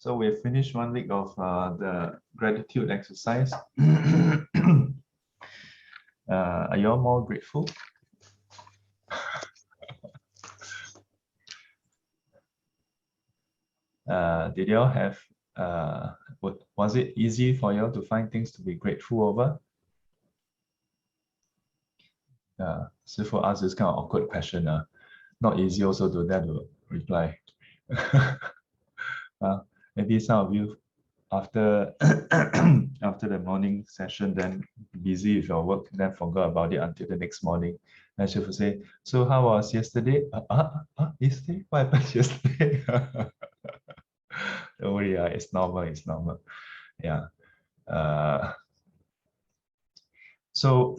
So we've finished 1 week of the gratitude exercise. Are you all more grateful? Did you all have, was it easy for you all to find things to be grateful over? Sifu asked this kind of awkward question. Not easy also to dare to reply. Maybe some of you after after the morning session, then busy with your work, then forgot about it until the next morning. And she will say, so how was yesterday? Yesterday? What happened yesterday? Don't worry, it's normal, it's normal. Yeah. So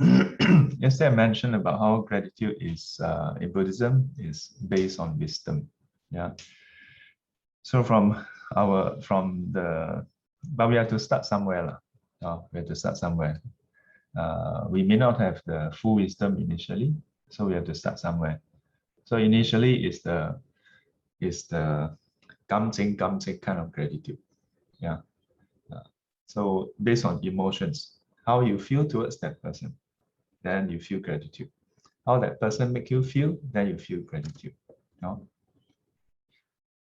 yesterday I mentioned about how gratitude is in Buddhism is based on wisdom. Yeah. So but we have to start somewhere. We have to start somewhere. We may not have the full wisdom initially, so we have to start somewhere. So initially is the gamjing kind of gratitude. Yeah. So based on emotions, how you feel towards that person, then you feel gratitude. How that person make you feel, then you feel gratitude.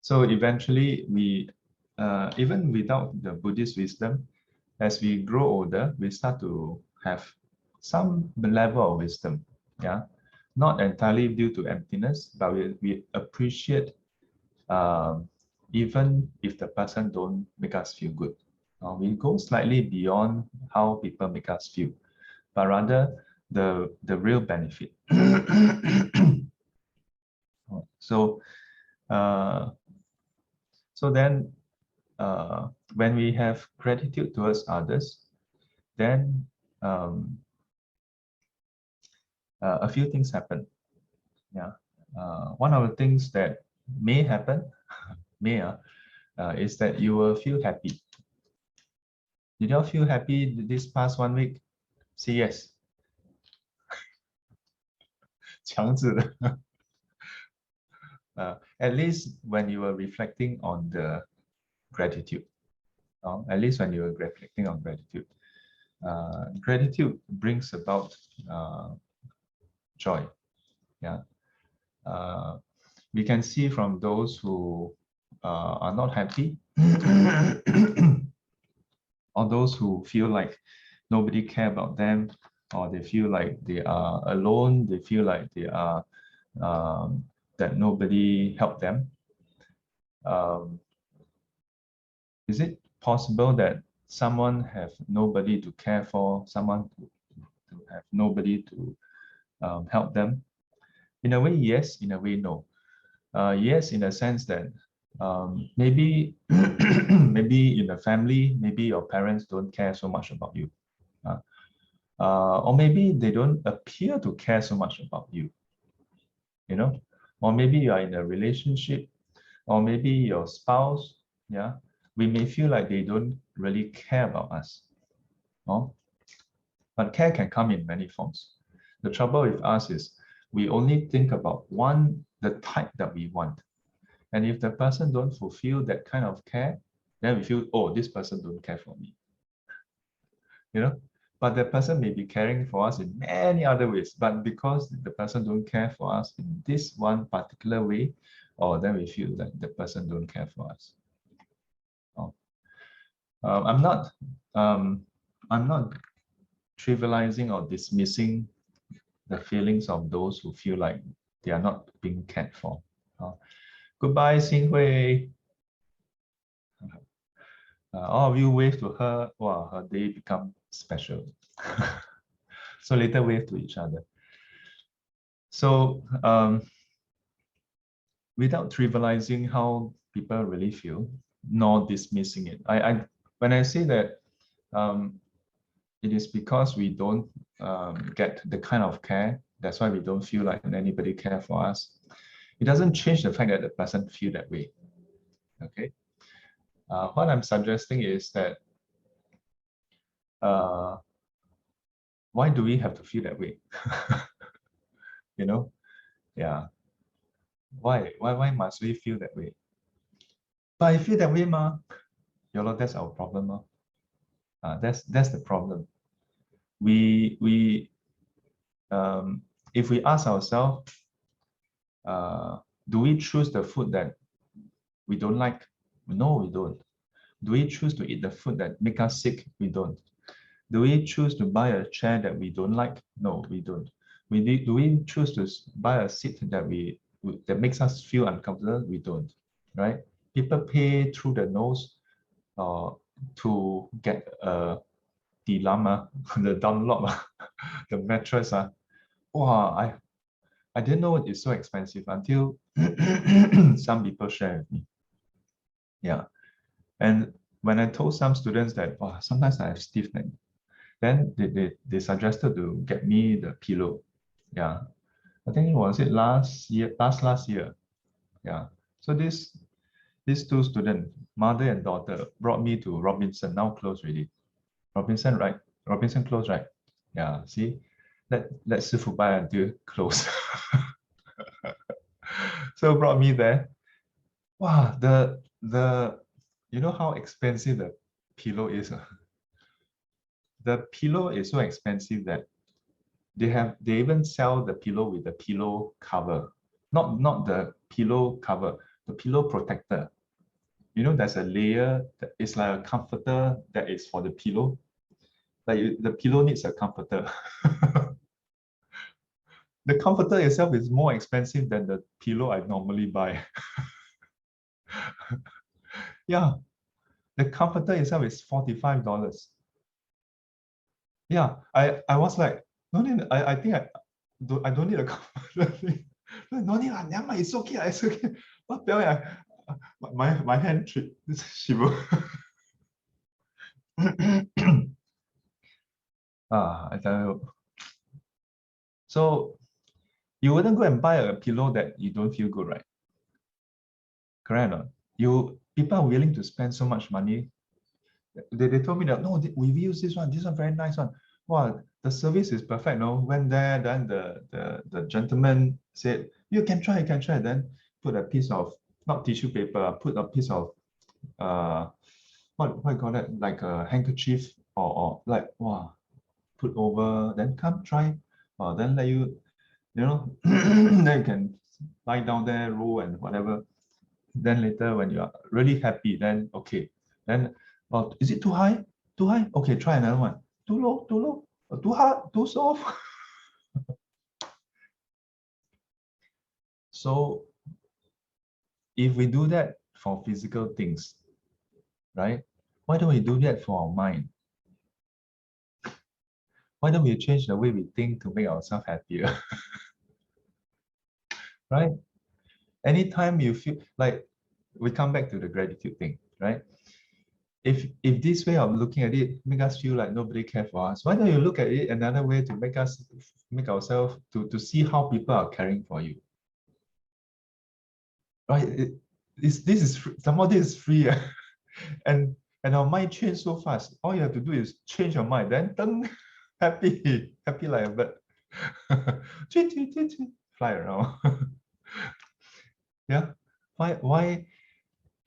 So eventually, we even without the Buddhist wisdom, as we grow older, we start to have some level of wisdom. Yeah, not entirely due to emptiness, but we appreciate even if the person don't make us feel good. We go slightly beyond how people make us feel, but rather the real benefit. So then when we have gratitude towards others, then a few things happen. Yeah, one of the things that may happen is that you will feel happy. Did you all feel happy this past 1 week? Say yes. 强制的. At least when you were reflecting on the gratitude. At least when you were reflecting on gratitude. Gratitude brings about joy. Yeah. We can see from those who are not happy or those who feel like nobody cares about them, or they feel like they are alone, they feel like they are that nobody helped them. Is it possible that someone have nobody to care for, someone to have nobody to help them? In a way, yes. In a way, no. Yes, in a sense that maybe maybe in the family, maybe your parents don't care so much about you, or maybe they don't appear to care so much about you. Or maybe you are in a relationship, or maybe your spouse. Yeah, we may feel like they don't really care about us. But care can come in many forms. The trouble with us is we only think about the type that we want. And if the person don't fulfill that kind of care, then we feel, oh, this person don't care for me. But the person may be caring for us in many other ways. But because the person don't care for us in this one particular way, then we feel that the person don't care for us. I'm not trivializing or dismissing the feelings of those who feel like they are not being cared for. Goodbye, Xinghui. All of you wave to her. Wow, her day become special. So later wave to each other. So without trivializing how people really feel, nor dismissing it. When I say that it is because we don't get the kind of care, that's why we don't feel like anybody cares for us. It doesn't change the fact that the person feel that way. Okay. What I'm suggesting is that why do we have to feel that way? Yeah. Why must we feel that way? But I feel that way, ma. That's our problem. That's the problem. We if we ask ourselves, do we choose the food that we don't like? No, we don't. Do we choose to eat the food that make us sick? We don't. Do we choose to buy a chair that we don't like? No, we don't. Do we choose to buy a seat that makes us feel uncomfortable? We don't, right? People pay through the nose to get a dilemma, the Dunlop, the mattress. Wow, I didn't know it's so expensive until some people share with me. Yeah. And when I told some students that, wow, sometimes I have stiff neck, then they suggested to get me the pillow. Yeah. I think it was last year. Yeah. So these two students, mother and daughter, brought me to Robinson, now closed already. Robinson, right? Robinson closed, right? Yeah. See, let Sifu buy until close. So brought me there. Wow, the you know how expensive the pillow is? The pillow is so expensive that they even sell the pillow with the pillow cover. Not the pillow cover, the pillow protector. You know, there's a layer that is like a comforter that is for the pillow. Like the pillow needs a comforter. The comforter itself is more expensive than the pillow I normally buy. Yeah, the comforter itself is $45. Yeah, I was like, no need, I think I don't need a comforter. No need, never mind, it's okay, it's okay. What the hell, my hand shiver. I tell you. So you wouldn't go and buy a pillow that you don't feel good, right? Correct or not? People are willing to spend so much money. They told me that no, we've used this one very nice one. Wow, the service is perfect. No, went there, then the gentleman said, you can try, you can try. Then put a piece of not tissue paper, put a piece of what you call that, like a handkerchief or like wow, put over, then come try. Then let you know, then you can lie down there, roll and whatever. Then later when you are really happy, then okay. Then is it too high? Too high? Okay, try another one. Too low? Too low? Too hard? Too soft? So if we do that for physical things, right? Why don't we do that for our mind? Why don't we change the way we think to make ourselves happier? Right? Anytime you feel like we come back to the gratitude thing, right? If this way of looking at it make us feel like nobody cares for us, why don't you look at it another way to make ourselves to see how people are caring for you, right? This is free. Some of this is free. And our mind change so fast. All you have to do is change your mind, then dun, happy like a bird. Fly around. Yeah. Why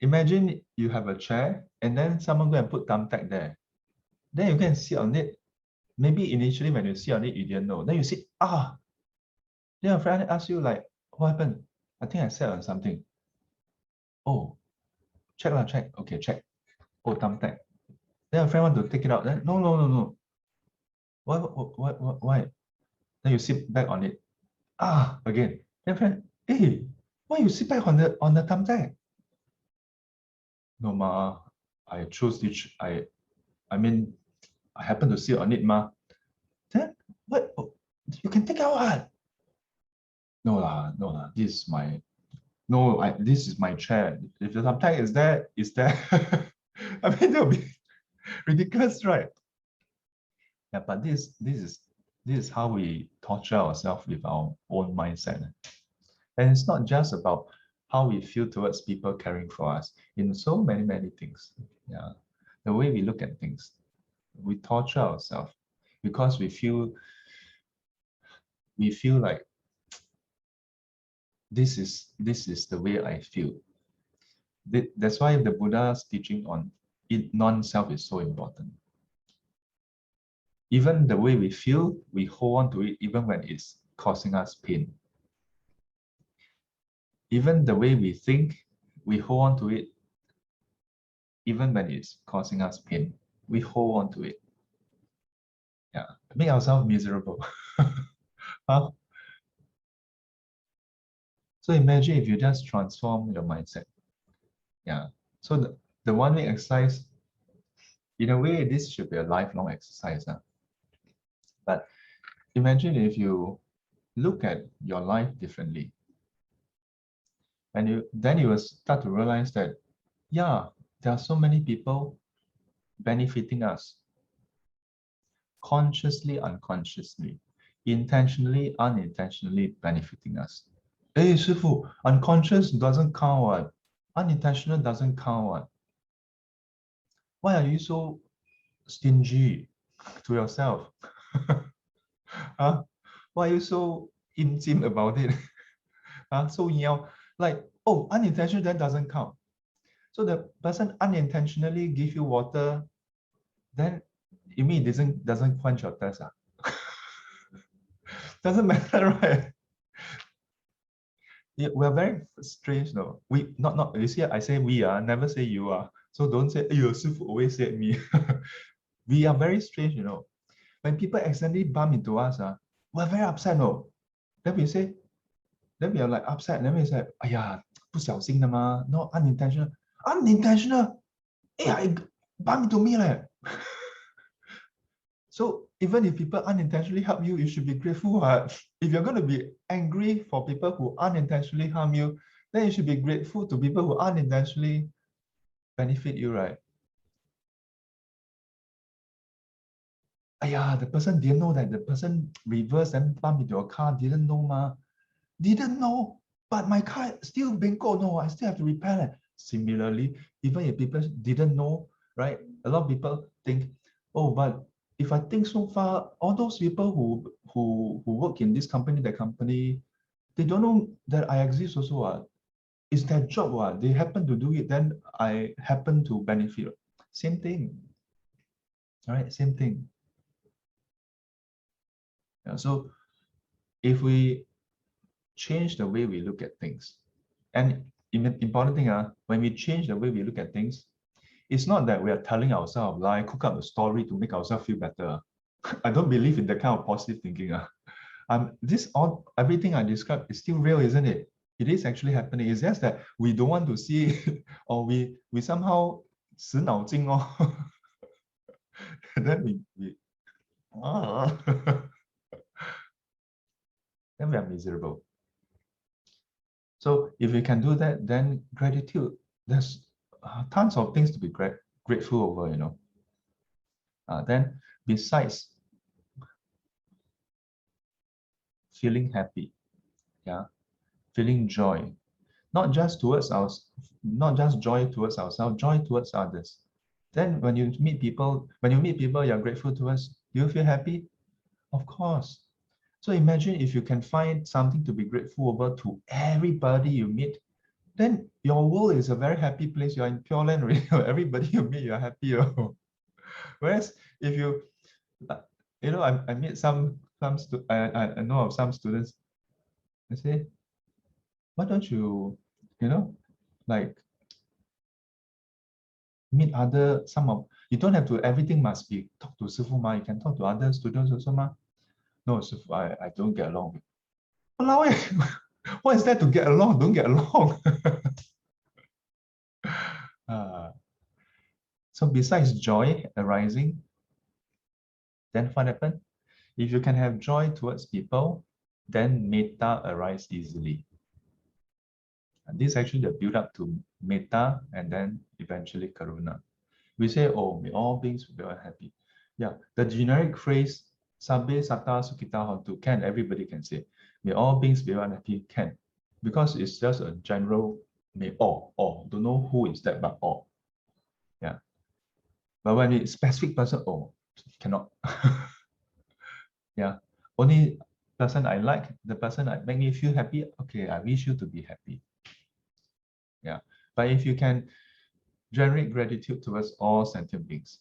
imagine you have a chair and then someone go and put thumbtack there, then you can sit on it. Maybe initially when you sit on it, you didn't know. Then you sit, then a friend asks you like, what happened? I think I sat on something. Oh, check lah, check. Okay, check. Oh, thumbtack. Then a friend want to take it out. Then no, no, no, no. Why? Then you sit back on it. Again. Then friend, hey, why you sit back on the thumbtack? No ma, I chose this. I mean, I happen to sit on it ma. Then what? Oh, you can take out what? No lah, no lah. This is my chair. If the thumbtack is there, it's there. I mean, that would be ridiculous, right? Yeah, but this is how we torture ourselves with our own mindset. And it's not just about how we feel towards people caring for us in so many things. Yeah. The way we look at things, we torture ourselves because we feel like this is the way I feel. That's why the Buddha's teaching on non-self is so important. Even the way we feel, we hold on to it even when it's causing us pain. Even the way we think, we hold on to it even when it's causing us pain. We hold on to it. Yeah, make ourselves miserable. Huh? So imagine if you just transform your mindset. Yeah. So the 1 week exercise, in a way, this should be a lifelong exercise. But imagine if you look at your life differently. And then you will start to realize that, yeah, there are so many people benefiting us, consciously, unconsciously, intentionally, unintentionally benefiting us. Hey, Shifu, unconscious doesn't count what? Unintentional doesn't count what? Why are you so stingy to yourself? Huh? Why are you so intim about it? Huh? So yell, like, oh, unintentional then doesn't count. So the person unintentionally give you water, then you mean it doesn't quench your thirst? Doesn't matter, right? Yeah, we're very strange, no. We not you see, I say we are, never say you are. So don't say, you always said me. We are very strange, When people accidentally bump into us, we're very upset, no. Then we say, then we are like upset. Then we say, 哎呀，不小心的嘛 no unintentional. Unintentional? It bump into me, leh. So even if people unintentionally help you, you should be grateful. If you're going to be angry for people who unintentionally harm you, then you should be grateful to people who unintentionally benefit you, right? The person didn't know that the person reversed and bumped into your car. Didn't know, ma. Didn't know. But my car still bingo. No, I still have to repair it. Similarly, even if people didn't know, right? A lot of people think, oh, but if I think so far, all those people who work in this company, that company, they don't know that I exist also. It's their job. They happen to do it, then I happen to benefit. Same thing. All right, same thing. Yeah, so if we change the way we look at things, and important thing, when we change the way we look at things, it's not that we are telling ourselves lie, cook up a story to make ourselves feel better. I don't believe in that kind of positive thinking. Everything I described is still real, isn't it? It is actually happening. It's just that we don't want to see it, or we somehow 死脑筋 oh. Then we then we are miserable. So if we can do that, then gratitude, there's tons of things to be grateful over, then besides feeling happy, feeling joy, not just joy towards ourselves, joy towards others. Then when you meet people, you're grateful towards, do you feel happy? Of course. So imagine if you can find something to be grateful over to everybody you meet, then your world is a very happy place. You're in Pure Land already. Everybody you meet, you're happy. Whereas if you, I meet I know of some students. I say, why don't you, like meet you don't have to, everything must be talk to Sifu ma. You can talk to other students also ma. No, Sifu, I don't get along. Walao eh. What is that to get along? Don't get along. So besides joy arising, then what happened? If you can have joy towards people, then metta arise easily. And this is actually the build up to metta and then eventually karuna. We say, oh, may all beings be happy. Yeah, the generic phrase, sabbe satta sukhita hontu, can, everybody can say. May all beings be happy, can. Because it's just a general, may all. Don't know who is that, but all. Yeah. But when it's specific person, cannot. Yeah. Only person I like, the person that make me feel happy, okay, I wish you to be happy. Yeah. But if you can generate gratitude towards all sentient beings.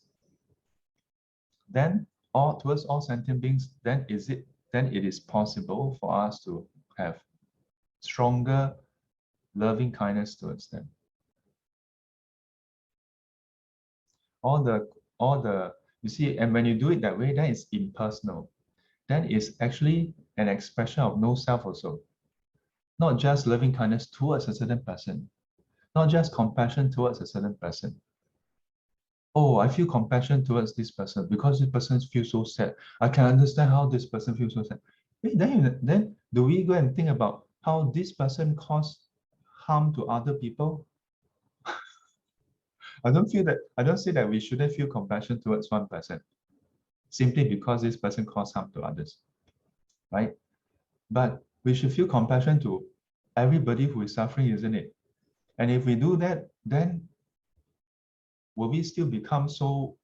Then towards all sentient beings, then it is possible for us to have stronger loving kindness towards them. All the you see, and when you do it that way, then it's impersonal. Then it's actually an expression of no self also. Not just loving kindness towards a certain person, not just compassion towards a certain person. Oh, I feel compassion towards this person because this person feels so sad. I can understand how this person feels so sad. Wait, then do we go and think about how this person caused harm to other people? I don't say that we shouldn't feel compassion towards one person simply because this person caused harm to others, right? But we should feel compassion to everybody who is suffering, isn't it? And if we do that, then will we still become so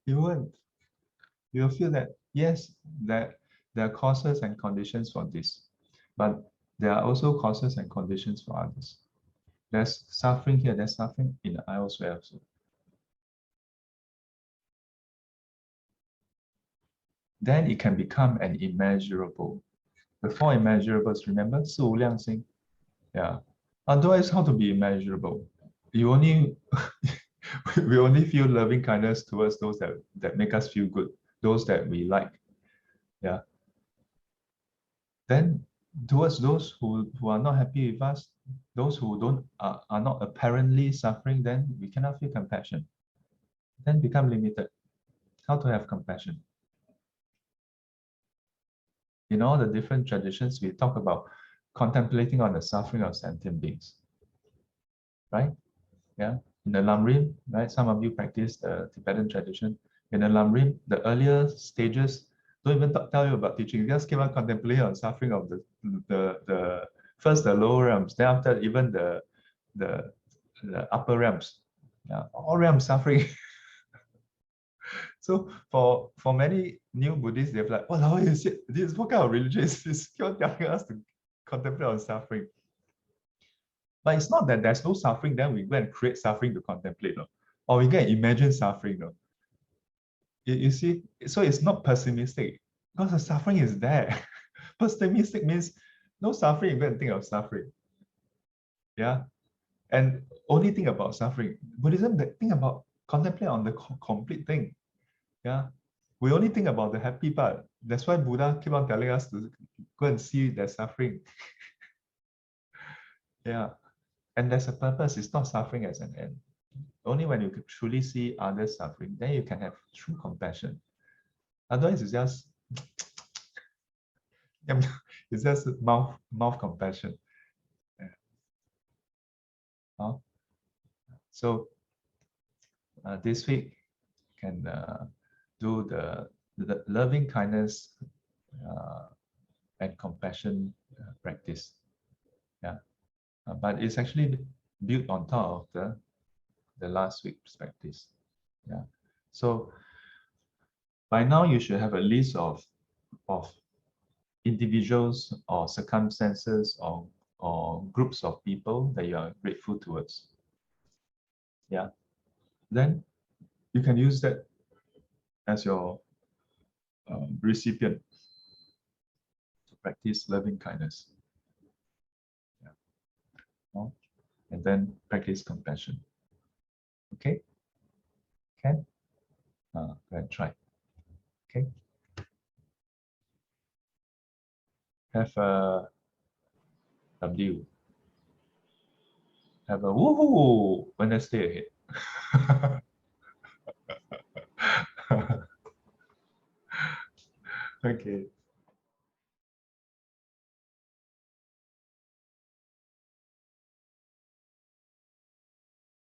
you won't. You'll feel that yes, that there are causes and conditions for this, but there are also causes and conditions for others. There's suffering here, there's suffering in elsewhere also. Then it can become an immeasurable. The four immeasurables, remember? 四无量心. Yeah. Otherwise, how to be immeasurable? You only we only feel loving kindness towards those that make us feel good, those that we like. Yeah. Then towards those who are not happy with us, those who don't are not apparently suffering, then we cannot feel compassion. Then become limited. How to have compassion? In all the different traditions, we talk about contemplating on the suffering of sentient beings. Right? Yeah. In the Lamrim, right? Some of you practice the Tibetan tradition. In the Lamrim, the earlier stages don't even tell you about teaching. You just keep on contemplating on suffering of the first the lower realms, then after even the upper realms. Yeah, all realms suffering. So for many new Buddhists, they're like, oh, how is it? This what kind of religion is this? Keep on telling us to contemplate on suffering. But it's not that there's no suffering, then we go and create suffering to contemplate, no? Or we can imagine suffering. No? You see, so it's not pessimistic because the suffering is there. Pessimistic means no suffering, you go and think of suffering. Yeah. And only think about suffering. Buddhism, the think about contemplate on the complete thing. Yeah. We only think about the happy part. That's why Buddha keep on telling us to go and see the suffering. Yeah. And there's a purpose. It's not suffering as an end. Only when you can truly see others suffering, then you can have true compassion. Otherwise, it's just it's just mouth compassion. Yeah. So this week can do the loving kindness and compassion practice. Yeah, but it's actually built on top of the last week's practice. Yeah, so by now you should have a list of individuals or circumstances or groups of people that you are grateful towards. Yeah, then you can use that as your recipient to practice loving kindness. Yeah. And then practice compassion. Okay? Can? Go and try. Okay? Have a W. Have a woohoo Wednesday ahead. Okay.